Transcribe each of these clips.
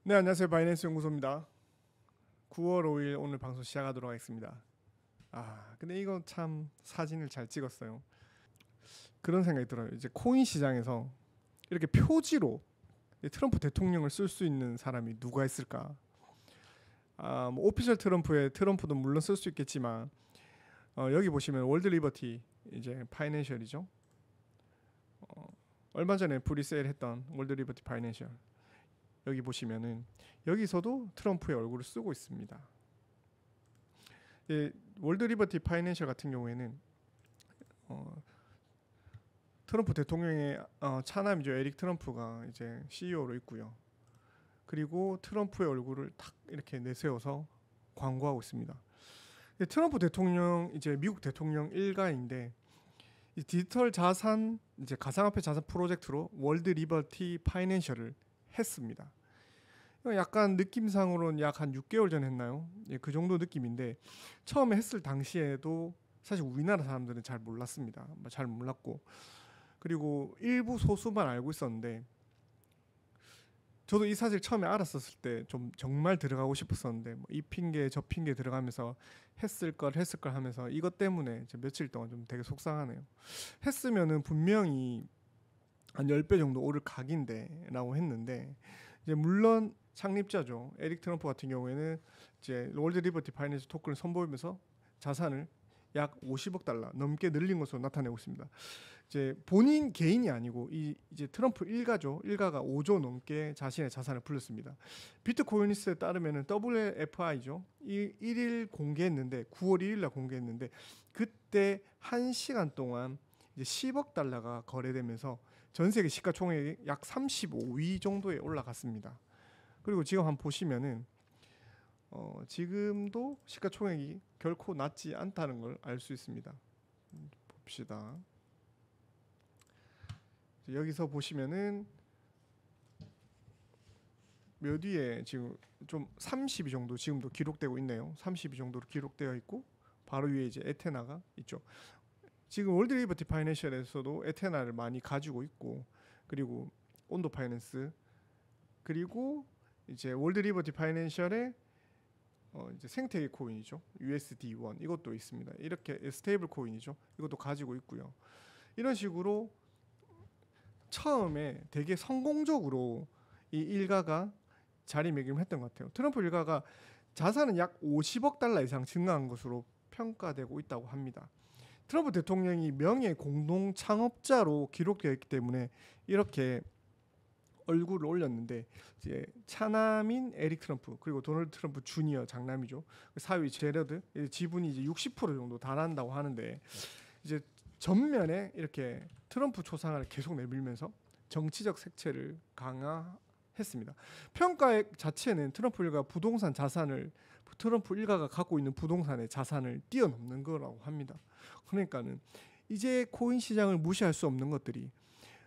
네, 안녕하세요. 바이낸스 연구소입니다. 9월 5일 오늘 방송 시작하도록 하겠습니다. 근데 이거 참 사진을 잘 찍었어요. 그런 생각이 들어요. 이제 코인 시장에서 이렇게 표지로 트럼프 대통령을 쓸 수 있는 사람이 누가 있을까? 뭐 오피셜 트럼프의 트럼프도 물론 쓸 수 있겠지만 여기 보시면 월드 리버티 이제 파이낸셜이죠. 얼마 전에 프리세일했던 월드 리버티 파이낸셜. 여기 보시면은 여기서도 트럼프의 얼굴을 쓰고 있습니다. 월드 리버티 파이낸셜 같은 경우에는 트럼프 대통령의 차남이죠. 에릭 트럼프가 이제 CEO로 있고요. 그리고 트럼프의 얼굴을 탁 이렇게 내세워서 광고하고 있습니다. 트럼프 대통령 이제 미국 대통령 일가인데 이 디지털 자산 이제 가상화폐 자산 프로젝트로 월드 리버티 파이낸셜을 했습니다. 약간 느낌상으로는 약 한 6개월 전 했나요? 그 정도 느낌인데 처음에 했을 당시에도 사실 우리나라 사람들은 잘 몰랐습니다. 잘 몰랐고 그리고 일부 소수만 알고 있었는데 저도 이 사실 처음에 알았었을 때 좀 정말 들어가고 싶었었는데 이 핑계 저 핑계 들어가면서 했을 걸 하면서 이것 때문에 며칠 동안 좀 되게 속상하네요. 했으면은 분명히 한 10배 정도 오를 각인데 라고 했는데 이제 물론 창립자죠. 에릭 트럼프 같은 경우에는 이제 월드 리버티 파이낸셜 토큰을 선보이면서 자산을 약 50억 달러 넘게 늘린 것으로 나타내고 있습니다. 이제 본인 개인이 아니고 이제 트럼프 일가죠. 일가가 5조 넘게 자신의 자산을 불렸습니다. 비트코인리스트에 따르면은 WFI죠. 1일 공개했는데 9월 1일 날 공개했는데 그때 1시간 동안 이제 10억 달러가 거래되면서 전 세계 시가총액이 약 35위 정도에 올라갔습니다. 그리고 지금 한번 보시면은 지금도 시가총액이 결코 낮지 않다는 걸 알 수 있습니다. 봅시다. 여기서 보시면은 몇 위에 지금 좀 30위 정도 지금도 기록되고 있네요. 30위 정도로 기록되어 있고 바로 위에 이제 에테나가 있죠. 지금 월드 리버티 파이낸셜에서도 에테나를 많이 가지고 있고 그리고 온도 파이낸스 그리고 이제 월드 리버티 파이낸셜의 이제 생태계 코인이죠. USD1 이것도 있습니다. 이렇게 스테이블 코인이죠. 이것도 가지고 있고요. 이런 식으로 처음에 되게 성공적으로 이 일가가 자리매김을 했던 것 같아요. 트럼프 일가가 자산은 약 50억 달러 이상 증가한 것으로 평가되고 있다고 합니다. 트럼프 대통령이 명예 공동 창업자로 기록되어 있기 때문에 이렇게 얼굴을 올렸는데 이제 차남인 에릭 트럼프 그리고 도널드 트럼프 주니어 장남이죠. 사위 제러드 지분이 이제 60% 정도 달한다고 하는데 이제 전면에 이렇게 트럼프 초상화를 계속 내밀면서 정치적 색채를 강화했습니다. 평가액 자체는 트럼프 일가 부동산 자산을 트럼프 일가가 갖고 있는 부동산의 자산을 뛰어넘는 거라고 합니다. 그러니까는 이제 코인 시장을 무시할 수 없는 것들이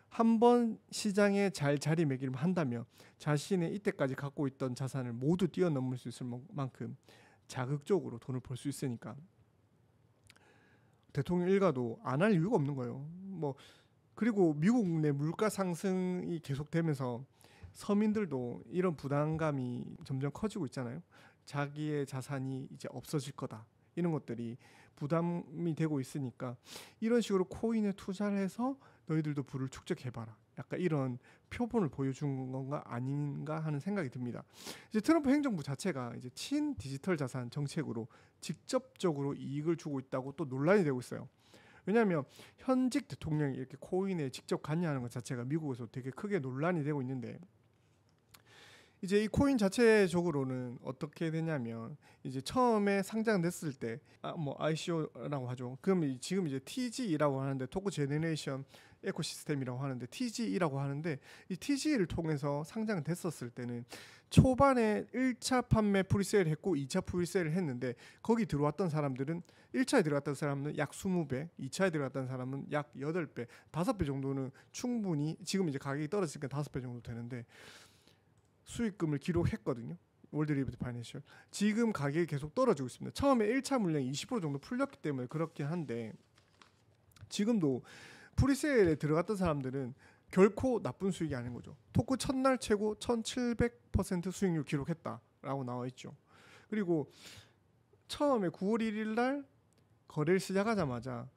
한번 시장에 잘 자리매김을 한다면 자신의 이때까지 갖고 있던 자산을 모두 뛰어넘을 수 있을 만큼 자극적으로 돈을 벌 수 있으니까 대통령 일가도 안 할 이유가 없는 거예요. 그리고 미국 내 물가 상승이 계속되면서 서민들도 이런 부담감이 점점 커지고 있잖아요. 자기의 자산이 이제 없어질 거다. 이런 것들이 부담이 되고 있으니까 이런 식으로 코인에 투자를 해서 너희들도 부를 축적해봐라. 약간 이런 표본을 보여준 건가 아닌가 하는 생각이 듭니다. 이제 트럼프 행정부 자체가 이제 친 디지털 자산 정책으로 직접적으로 이익을 주고 있다고 또 논란이 되고 있어요. 왜냐하면 현직 대통령이 이렇게 코인에 직접 관여하는 것 자체가 미국에서 되게 크게 논란이 되고 있는데 이제 이 코인 자체적으로는 어떻게 되냐면 이제 처음에 상장됐을 때 ICO라고 하죠. 그럼 지금 이제 TGE라고 하는데 토크 제너레이션 에코시스템이라고 하는데 TGE라고 하는데 이 TGE를 통해서 상장됐었을 때는 초반에 1차 판매 프리세일을 했고 2차 프리세일을 했는데 거기 들어왔던 사람들은 1차에 들어갔던 사람은 약 20배, 2차에 들어갔던 사람은 약 8배, 5배 정도는 충분히 지금 이제 가격이 떨어지니까 5배 정도 되는데 수익금을 기록했거든요. 월드리버티 파이낸셜 지금 가격이 계속 떨어지고 있습니다. 처음에 1차 물량이 20% 정도 풀렸기 때문에 그렇긴 한데 지금도 프리세일에 들어갔던 사람들은 결코 나쁜 수익이 아닌 거죠. 토크 첫날 최고 1700% 수익률 기록했다라고 나와 있죠. 그리고 처음에 9월 1일 날 거래를 시작하자마자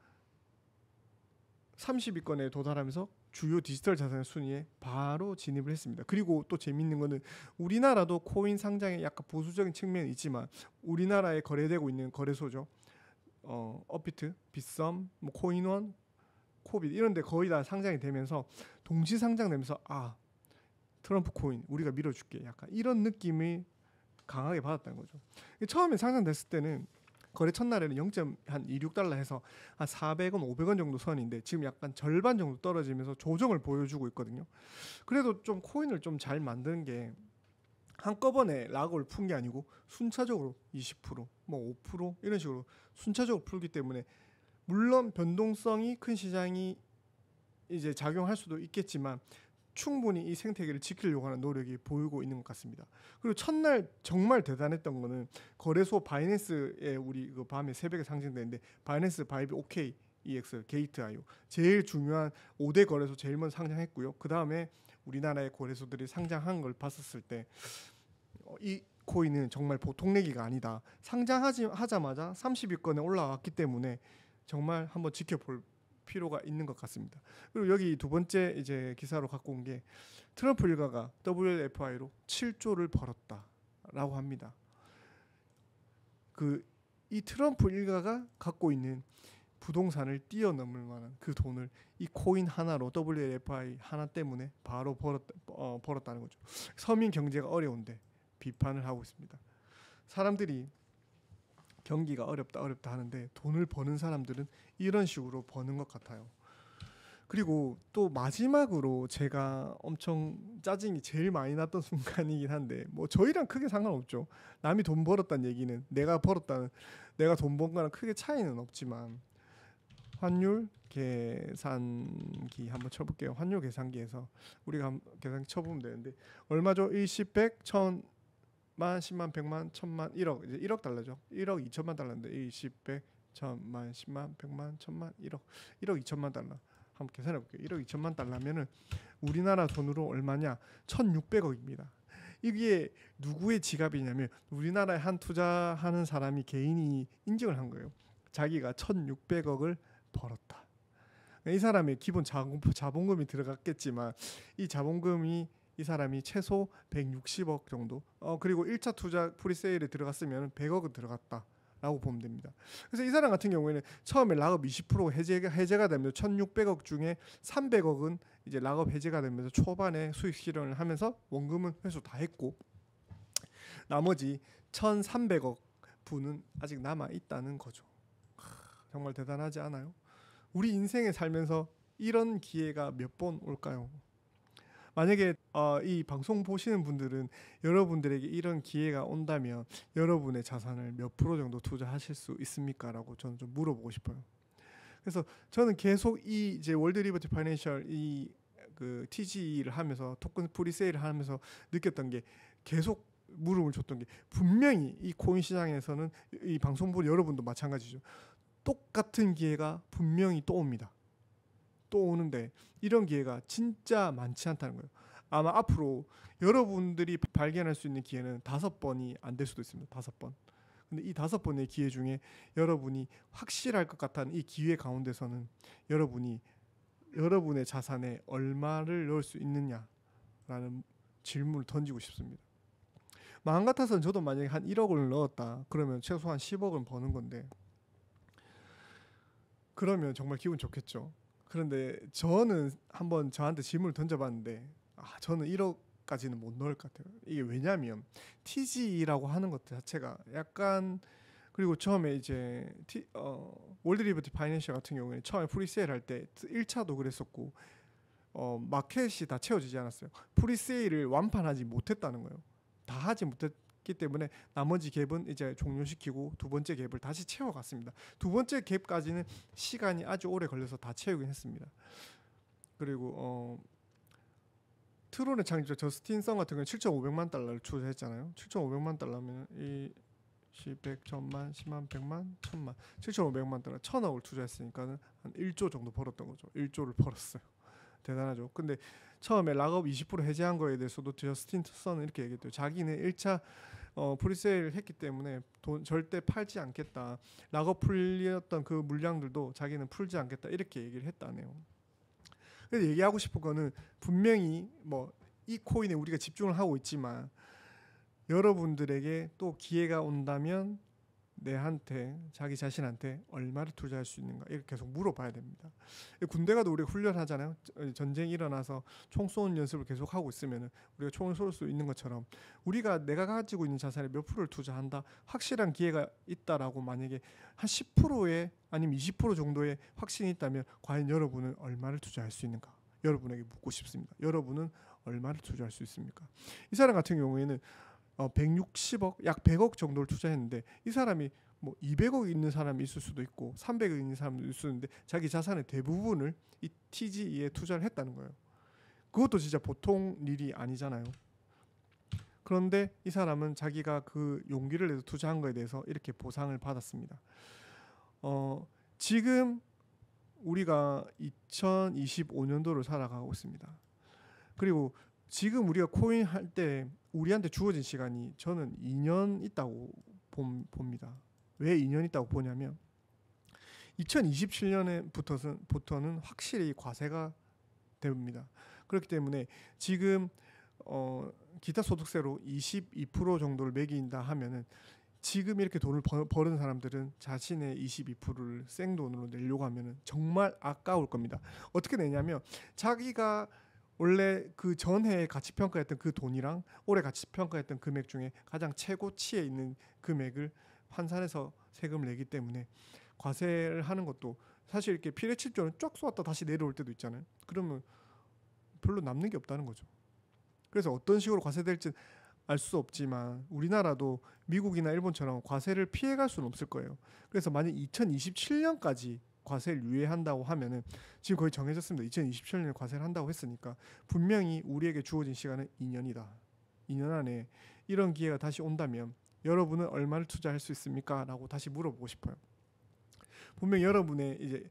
30위권에 도달하면서 주요 디지털 자산의 순위에 바로 진입을 했습니다. 그리고 또 재밌는 거는 우리나라도 코인 상장에 약간 보수적인 측면이 있지만 우리나라에 거래되고 있는 거래소죠. 업비트, 빗썸, 뭐 코인원, 코빗 이런 데 거의 다 상장이 되면서 동시 상장되면서 트럼프 코인 우리가 밀어줄게 약간 이런 느낌이 강하게 받았다는 거죠. 처음에 상장됐을 때는 거래 첫날에는 0.26달러 해서 한 400원, 500원 정도 선인데 지금 약간 절반 정도 떨어지면서 조정을 보여주고 있거든요. 그래도 좀 코인을 좀 잘 만드는 게 한꺼번에 락을 푼 게 아니고 순차적으로 20%, 뭐 5% 이런 식으로 순차적으로 풀기 때문에 물론 변동성이 큰 시장이 이제 작용할 수도 있겠지만 충분히 이 생태계를 지키려고 하는 노력이 보이고 있는 것 같습니다. 그리고 첫날 정말 대단했던 거는 거래소 바이낸스에 우리 그 밤에 새벽에 상징되는데 바이낸스, 바이비, OK, EX, 게이트.io 제일 중요한 5대 거래소 제일 먼저 상장했고요. 그 다음에 우리나라의 거래소들이 상장한 걸 봤었을 때 이 코인은 정말 보통 내기가 아니다. 상장하자마자 30위권에 올라왔기 때문에 정말 한번 지켜볼 필요가 있는 것 같습니다. 그리고 여기 두 번째 이제 기사로 갖고 온 게 트럼프 일가가 WLFI로 7조를 벌었다라고 합니다. 이 트럼프 일가가 갖고 있는 부동산을 뛰어넘을 만한 그 돈을 이 코인 하나로 WLFI 하나 때문에 바로 벌었다는 거죠. 서민 경제가 어려운데 비판을 하고 있습니다. 사람들이 경기가 어렵다 하는데 돈을 버는 사람들은 이런 식으로 버는 것 같아요. 그리고 또 마지막으로 제가 엄청 짜증이 제일 많이 났던 순간이긴 한데 뭐 저희랑 크게 상관없죠. 남이 돈 벌었다는 얘기는 내가 돈 번 거랑 크게 차이는 없지만 환율 계산기 한번 쳐볼게요. 환율 계산기에서 우리가 계산기 쳐보면 되는데 얼마죠? 10, 100, 1000 만, 10만, 100만, 1000만, 1억 이제 1억 달러죠. 1억 2천만 달러인데 20, 100, 1000만, 10만, 100만, 1000만, 1억 2천만 달러 한번 계산해 볼게요. 1억 2천만 달러면은 우리나라 돈으로 얼마냐? 1,600억입니다. 이게 누구의 지갑이냐면 우리나라에 한 투자하는 사람이 개인이 인증을 한 거예요. 자기가 1,600억을 벌었다. 이 사람의 기본 자본금이 들어갔겠지만 이 자본금이 이 사람이 최소 160억 정도 그리고 1차 투자 프리세일에 들어갔으면 100억은 들어갔다라고 보면 됩니다. 그래서 이 사람 같은 경우에는 처음에 락업 20% 해제가 되면서 1,600억 중에 300억은 이제 락업 해제가 되면서 초반에 수익 실현을 하면서 원금은 회수 다 했고 나머지 1,300억 분은 아직 남아 있다는 거죠. 정말 대단하지 않아요? 우리 인생에 살면서 이런 기회가 몇 번 올까요? 만약에 이 방송 보시는 분들은 여러분들에게 이런 기회가 온다면 여러분의 자산을 몇 프로 정도 투자하실 수 있습니까? 라고 저는 좀 물어보고 싶어요. 그래서 저는 계속 이 이제 월드 리버티 파이낸셜 이 그 TG를 하면서 토큰 프리세일을 하면서 느꼈던 게 계속 물음을 줬던 게 분명히 이 코인 시장에서는 이 방송 보는 여러분도 마찬가지죠. 똑같은 기회가 분명히 또 옵니다. 또 오는데 이런 기회가 진짜 많지 않다는 거예요. 아마 앞으로 여러분들이 발견할 수 있는 기회는 5번이 안 될 수도 있습니다. 5번. 근데 이 5번의 기회 중에 여러분이 확실할 것 같다는 이 기회 가운데서는 여러분의 자산에 얼마를 넣을 수 있느냐라는 질문을 던지고 싶습니다. 마음 같아서는 저도 만약에 한 1억을 넣었다 그러면 최소한 10억은 버는 건데 그러면 정말 기분 좋겠죠. 그런데 저는 한번 저한테 질문을 던져봤는데 저는 1억까지는 못 넣을 것 같아요. 이게 왜냐하면 TG라고 하는 것 자체가 약간 그리고 처음에 이제 월드 리버티 파이낸셜 같은 경우에는 처음에 프리세일 할 때 1차도 그랬었고 마켓이 다 채워지지 않았어요. 프리세일을 완판하지 못했다는 거예요. 다 하지 못했기 때문에 나머지 갭은 이제 종료시키고 두 번째 갭을 다시 채워갔습니다. 두 번째 갭까지는 시간이 아주 오래 걸려서 다 채우긴 했습니다. 그리고 트론의 창립자 저스틴 성 같은 경우는 7,500만 달러를 투자했잖아요. 7,500만 달러면 이 10, 100, 1000만, 10만, 100만, 1000만, 7,500만 달러, 1000억을 투자했으니까는 한 1조 정도 벌었던 거죠. 1조를 벌었어요. 대단하죠. 근데 처음에 락업 20% 해제한 거에 대해서도 저스틴 선은 이렇게 얘기했대요. 자기는 1차 프리세일을 했기 때문에 돈 절대 팔지 않겠다. 락업 풀렸던 그 물량들도 자기는 풀지 않겠다. 이렇게 얘기를 했다네요. 그래서 얘기하고 싶은 거는 분명히 뭐 이 코인에 우리가 집중을 하고 있지만 여러분들에게 또 기회가 온다면 내한테 자기 자신한테 얼마를 투자할 수 있는가 이렇게 계속 물어봐야 됩니다. 군대 가도 우리가 훈련하잖아요. 전쟁이 일어나서 총 쏘는 연습을 계속 하고 있으면 우리가 총을 쏠 수 있는 것처럼 우리가 내가 가지고 있는 자산의 몇 프로를 투자한다 확실한 기회가 있다라고 만약에 한 10%에 아니면 20% 정도의 확신이 있다면 과연 여러분은 얼마를 투자할 수 있는가 여러분에게 묻고 싶습니다. 여러분은 얼마를 투자할 수 있습니까? 이 사람 같은 경우에는 160억 약 100억 정도를 투자했는데 이 사람이 뭐 200억 있는 사람이 있을 수도 있고 300억 있는 사람도 있을 수 있는데 자기 자산의 대부분을 이 TGE에 투자를 했다는 거예요. 그것도 진짜 보통 일이 아니잖아요. 그런데 이 사람은 자기가 그 용기를 내서 투자한 거에 대해서 이렇게 보상을 받았습니다. 지금 우리가 2025년도를 살아가고 있습니다. 그리고 지금 우리가 코인 할 때 우리한테 주어진 시간이 저는 2년 있다고 봅니다. 왜 2년 있다고 보냐면 2027년부터는 확실히 과세가 됩니다. 그렇기 때문에 지금 기타 소득세로 22% 정도를 매긴다 하면은 지금 이렇게 돈을 버는 사람들은 자신의 22%를 생돈으로 내려고 하면은 정말 아까울 겁니다. 어떻게 내냐면 자기가 원래 그 전해에 가치평가했던 그 돈이랑 올해 가치평가했던 금액 중에 가장 최고치에 있는 금액을 환산해서 세금을 내기 때문에 과세를 하는 것도 사실 이렇게 피레칠조는 쫙 쏘았다 다시 내려올 때도 있잖아요. 그러면 별로 남는 게 없다는 거죠. 그래서 어떤 식으로 과세될지는 알 수 없지만 우리나라도 미국이나 일본처럼 과세를 피해갈 수는 없을 거예요. 그래서 만약 2027년까지 과세를 유예한다고 하면은 지금 거의 정해졌습니다. 2027년에 과세를 한다고 했으니까 분명히 우리에게 주어진 시간은 2년이다. 2년 안에 이런 기회가 다시 온다면 여러분은 얼마를 투자할 수 있습니까? 라고 다시 물어보고 싶어요. 분명히 여러분의 이제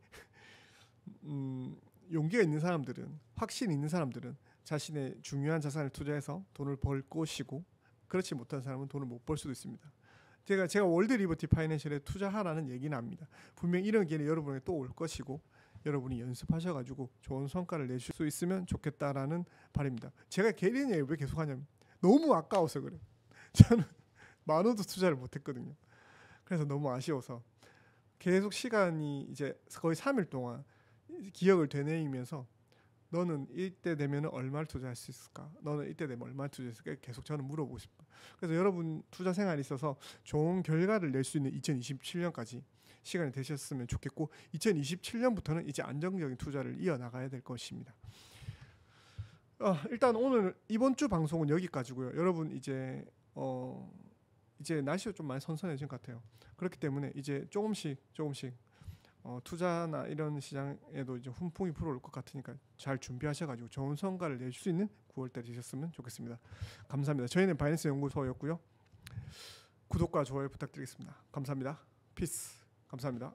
용기가 있는 사람들은 확신이 있는 사람들은 자신의 중요한 자산을 투자해서 돈을 벌 것이고 그렇지 못한 사람은 돈을 못 벌 수도 있습니다. 제가 월드 리버티 파이낸셜에 투자하라는 얘기는 합니다. 분명히 이런 기회는 여러분에게 또 올 것이고 여러분이 연습하셔가지고 좋은 성과를 내실 수 있으면 좋겠다라는 바람입니다. 제가 개인 얘기를 왜 계속하냐면 너무 아까워서 그래요. 저는 만 원도 투자를 못했거든요. 그래서 너무 아쉬워서 계속 시간이 이제 거의 3일 동안 기억을 되뇌이면서 너는 이때 되면 얼마를 투자할 수 있을까? 너는 이때 되면 얼마를 투자했을까? 계속 저는 물어보고 싶어요. 그래서 여러분 투자 생활에 있어서 좋은 결과를 낼 수 있는 2027년까지 시간이 되셨으면 좋겠고 2027년부터는 이제 안정적인 투자를 이어나가야 될 것입니다. 일단 오늘 이번 주 방송은 여기까지고요. 여러분 이제 날씨가 좀 많이 선선해진 것 같아요. 그렇기 때문에 이제 조금씩 투자나 이런 시장에도 이제 훈풍이 불어올 것 같으니까 잘 준비하셔가지고 좋은 성과를 내줄 수 있는 9월달 되셨으면 좋겠습니다. 감사합니다. 저희는 바이낸스 연구소였고요. 구독과 좋아요 부탁드리겠습니다. 감사합니다. 피스. 감사합니다.